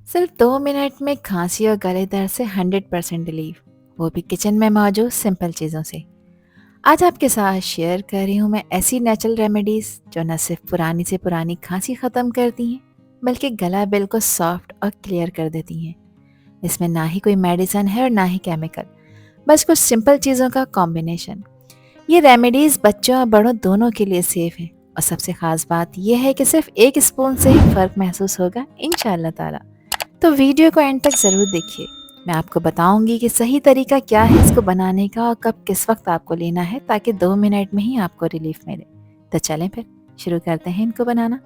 सिर्फ 2 मिनट में खांसी और गले दर्द से 100% रिलीफ, वो भी किचन में मौजूद सिंपल चीज़ों से। आज आपके साथ शेयर कर रही हूँ मैं ऐसी नेचुरल रेमेडीज़ जो न सिर्फ पुरानी से पुरानी खांसी ख़त्म करती हैं, बल्कि गला बिल्कुल सॉफ्ट और क्लियर कर देती हैं। इसमें ना ही कोई मेडिसिन है और ना ही केमिकल, बस कुछ सिंपल चीज़ों का कॉम्बिनेशन। ये रेमेडीज़ बच्चों और बड़ों दोनों के लिए सेफ हैं, और सबसे ख़ास बात यह है कि सिर्फ एक स्पून से ही फ़र्क महसूस होगा इंशाअल्लाह ताला। तो वीडियो को एंड तक ज़रूर देखिए। मैं आपको बताऊंगी कि सही तरीका क्या है इसको बनाने का और कब किस वक्त आपको लेना है, ताकि 2 मिनट में ही आपको रिलीफ मिले। तो चलें फिर शुरू करते हैं इनको बनाना।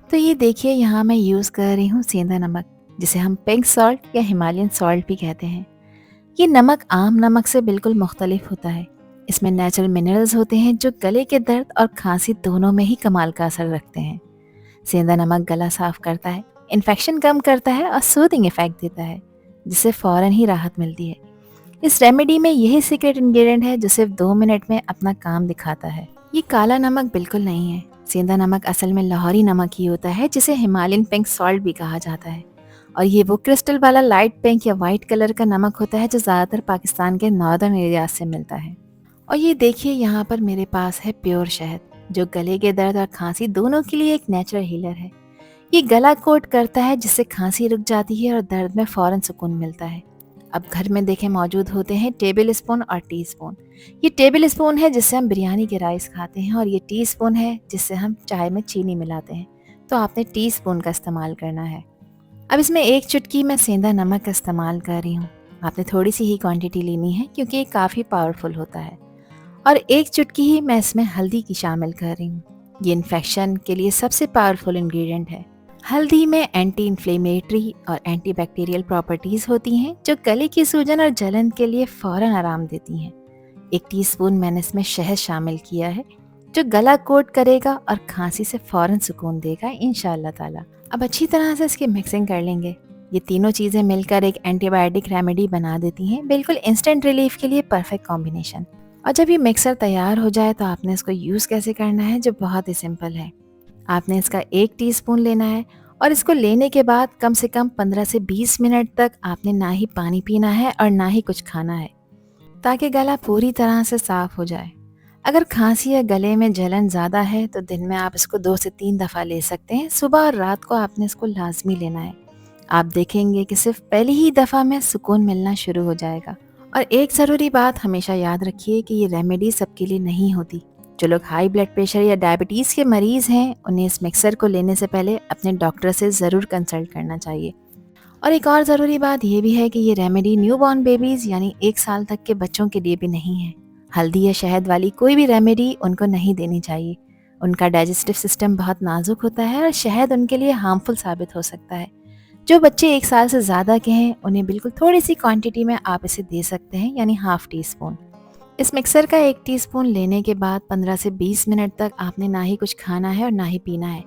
तो ये देखिए, यहाँ मैं यूज़ कर रही हूँ सेंधा नमक, जिसे हम पिंक सॉल्ट या हिमालयन सॉल्ट भी कहते हैं। ये नमक आम नमक से बिल्कुल मुख्तलिफ होता है। इसमें नेचुरल मिनरल्स होते हैं जो गले के दर्द और खांसी दोनों में ही कमाल का असर रखते हैं। सेंधा नमक गला साफ करता है, इन्फेक्शन कम करता है और सूदिंग इफेक्ट देता है, जिससे फ़ौरन ही राहत मिलती है। इस रेमेडी में यही सीक्रेट इंग्रेडिएंट है जो सिर्फ 2 मिनट में अपना काम दिखाता है। ये काला नमक बिल्कुल नहीं है। सेंधा नमक असल में लाहौरी नमक ही होता है, जिसे हिमालयन पिंक सॉल्ट भी कहा जाता है। और ये वो क्रिस्टल वाला लाइट पिंक या वाइट कलर का नमक होता है जो ज़्यादातर पाकिस्तान के नॉर्दर्न एरिया से मिलता है। और ये देखिए, यहाँ पर मेरे पास है प्योर शहद, जो गले के दर्द और खांसी दोनों के लिए एक नेचुरल हीलर है। ये गला कोट करता है, जिससे खांसी रुक जाती है और दर्द में फ़ौरन सुकून मिलता है। अब घर में देखें मौजूद होते हैं टेबल स्पून और टी स्पून। ये टेबल स्पून है जिससे हम बिरयानी के राइस खाते हैं, और ये टी स्पून है जिससे हम चाय में चीनी मिलाते हैं। तो आपने टी स्पून का इस्तेमाल करना है। अब इसमें एक चुटकी मैं सेंधा नमक का इस्तेमाल कर रही हूँ। आपने थोड़ी सी ही क्वांटिटी लेनी है, क्योंकि ये काफ़ी पावरफुल होता है। और एक चुटकी ही मैं इसमें हल्दी की शामिल कर रही हूँ। ये इन्फेक्शन के लिए सबसे पावरफुल इंग्रेडिएंट है। हल्दी में एंटी इन्फ्लेमेटरी और एंटी बैक्टीरियल प्रॉपर्टीज़ होती हैं, जो गले की सूजन और जलन के लिए फ़ौरन आराम देती हैं। 1 टीस्पून मैंने इसमें शहद शामिल किया है, जो गला कोट करेगा और खांसी से फ़ौरन सुकून देगा इंशाअल्लाह ताला। अब अच्छी तरह से इसकी मिक्सिंग कर लेंगे। ये तीनों चीज़ें मिलकर एक एंटीबायोटिक रेमेडी बना देती हैं, बिल्कुल इंस्टेंट रिलीफ के लिए परफेक्ट कॉम्बिनेशन। और जब ये मिक्सर तैयार हो जाए तो आपने इसको यूज़ कैसे करना है, जो बहुत ही सिंपल है। आपने इसका 1 टीस्पून लेना है, और इसको लेने के बाद कम से कम 15 से 20 मिनट तक आपने ना ही पानी पीना है और ना ही कुछ खाना है, ताकि गला पूरी तरह से साफ हो जाए। अगर खांसी या गले में जलन ज़्यादा है तो दिन में आप इसको 2 से 3 दफ़ा ले सकते हैं। सुबह और रात को आपने इसको लाजमी लेना है। आप देखेंगे कि सिर्फ पहली ही दफ़ा में सुकून मिलना शुरू हो जाएगा। और एक ज़रूरी बात हमेशा याद रखिए कि ये रेमेडी सबके लिए नहीं होती। जो लोग हाई ब्लड प्रेशर या डायबिटीज़ के मरीज़ हैं, उन्हें इस मिक्सर को लेने से पहले अपने डॉक्टर से ज़रूर कंसल्ट करना चाहिए। और एक और ज़रूरी बात यह भी है कि ये रेमेडी न्यूबॉर्न बेबीज़ यानी 1 साल तक के बच्चों के लिए भी नहीं है। हल्दी या शहद वाली कोई भी रेमेडी उनको नहीं देनी चाहिए। उनका डाइजेस्टिव सिस्टम बहुत नाजुक होता है, और शहद उनके लिए हार्मफुल साबित हो सकता है। जो बच्चे 1 साल से ज़्यादा के हैं, उन्हें बिल्कुल थोड़ी सी क्वांटिटी में आप इसे दे सकते हैं, यानी ½ टीस्पून। इस मिक्सर का 1 टीस्पून लेने के बाद 15 से 20 मिनट तक आपने ना ही कुछ खाना है और ना ही पीना है।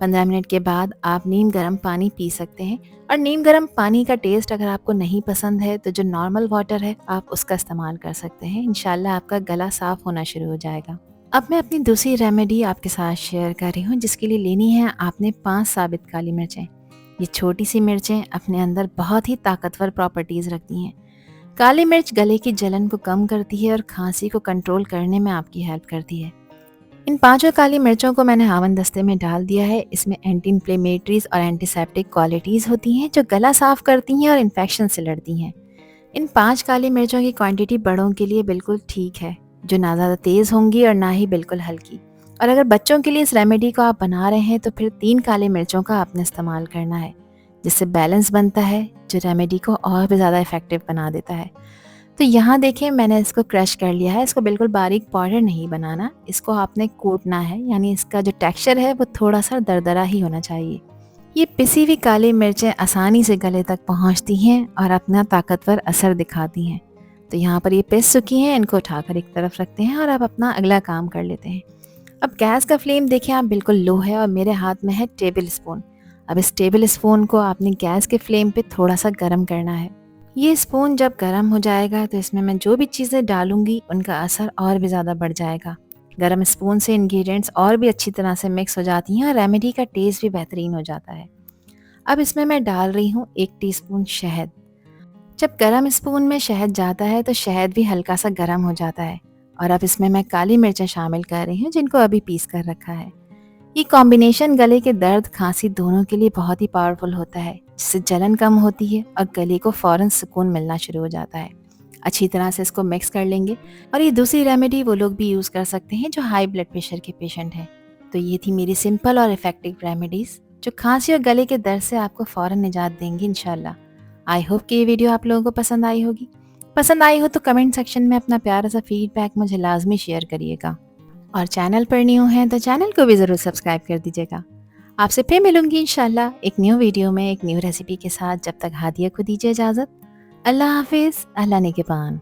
15 मिनट के बाद आप नीम गर्म पानी पी सकते हैं। और नीम गर्म पानी का टेस्ट अगर आपको नहीं पसंद है तो जो नॉर्मल वाटर है आप उसका इस्तेमाल कर सकते हैं। इंशाल्लाह आपका गला साफ होना शुरू हो जाएगा। अब मैं अपनी दूसरी रेमेडी आपके साथ शेयर कर रही हूँ, जिसके लिए लेनी है आपने 5 साबित काली मिर्चें। ये छोटी सी मिर्चें अपने अंदर बहुत ही ताकतवर प्रॉपर्टीज़ रखती हैं। काली मिर्च गले की जलन को कम करती है और खांसी को कंट्रोल करने में आपकी हेल्प करती है। इन 5 काली मिर्चों को मैंने हावन दस्ते में डाल दिया है। इसमें एंटी इन्फ्लेमेटरीज और एंटीसेप्टिक क्वालिटीज़ होती हैं, जो गला साफ करती हैं और इन्फेक्शन से लड़ती हैं। इन 5 काली मिर्चों की क्वांटिटी बड़ों के लिए बिल्कुल ठीक है, जो ना ज़्यादा तेज़ होंगी और ना ही बिल्कुल हल्की। और अगर बच्चों के लिए इस रेमेडी को आप बना रहे हैं तो फिर 3 काली मिर्चों का आपने इस्तेमाल करना है, जिससे बैलेंस बनता है, जो रेमेडी को और भी ज़्यादा इफेक्टिव बना देता है। तो यहाँ देखें, मैंने इसको क्रश कर लिया है। इसको बिल्कुल बारीक पाउडर नहीं बनाना, इसको आपने कूटना है, यानी इसका जो टेक्सचर है वो थोड़ा सा दरदरा ही होना चाहिए। ये पिसी हुई काली मिर्चें आसानी से गले तक पहुँचती हैं और अपना ताकतवर असर दिखाती हैं। तो यहाँ पर ये पिस चुकी हैं, इनको उठाकर एक तरफ रखते हैं और अब अपना अगला काम कर लेते हैं। अब गैस का फ्लेम देखें आप बिल्कुल लो है, और मेरे हाथ में है टेबल स्पून। अब इस टेबल स्पून को आपने गैस के फ्लेम पे थोड़ा सा गर्म करना है। ये स्पून जब गर्म हो जाएगा तो इसमें मैं जो भी चीज़ें डालूंगी उनका असर और भी ज़्यादा बढ़ जाएगा। गर्म स्पून से इंग्रेडिएंट्स और भी अच्छी तरह से मिक्स हो जाती हैं और रेमेडी का टेस्ट भी बेहतरीन हो जाता है। अब इसमें मैं डाल रही हूँ 1 टीस्पून शहद। जब गरम स्पून में शहद जाता है तो शहद भी हल्का सा गरम हो जाता है। और अब इसमें मैं काली मिर्चें शामिल कर रही हूँ जिनको अभी पीस कर रखा है। ये कॉम्बिनेशन गले के दर्द खांसी दोनों के लिए बहुत ही पावरफुल होता है, जिससे जलन कम होती है और गले को फौरन सुकून मिलना शुरू हो जाता है। अच्छी तरह से इसको मिक्स कर लेंगे। और ये दूसरी रेमेडी वो लोग भी यूज़ कर सकते हैं जो हाई ब्लड प्रेशर के पेशेंट हैं। तो ये थी मेरी सिंपल और इफ़ेक्टिव रेमेडीज़ जो खांसी और गले के दर्द से आपको फ़ौरन निजात देंगी इंशाल्लाह। आई होप कि ये वीडियो आप लोगों को पसंद आई होगी। पसंद आई हो तो कमेंट सेक्शन में अपना प्यारा सा फीडबैक मुझे लाजमी शेयर करिएगा। और चैनल पर न्यू हैं तो चैनल को भी ज़रूर सब्सक्राइब कर दीजिएगा। आपसे फिर मिलूंगी इंशाल्लाह एक न्यू वीडियो में एक न्यू रेसिपी के साथ। जब तक हादिया को दीजिए इजाज़त। अल्लाह हाफिज़, अल्लाह निगहबान।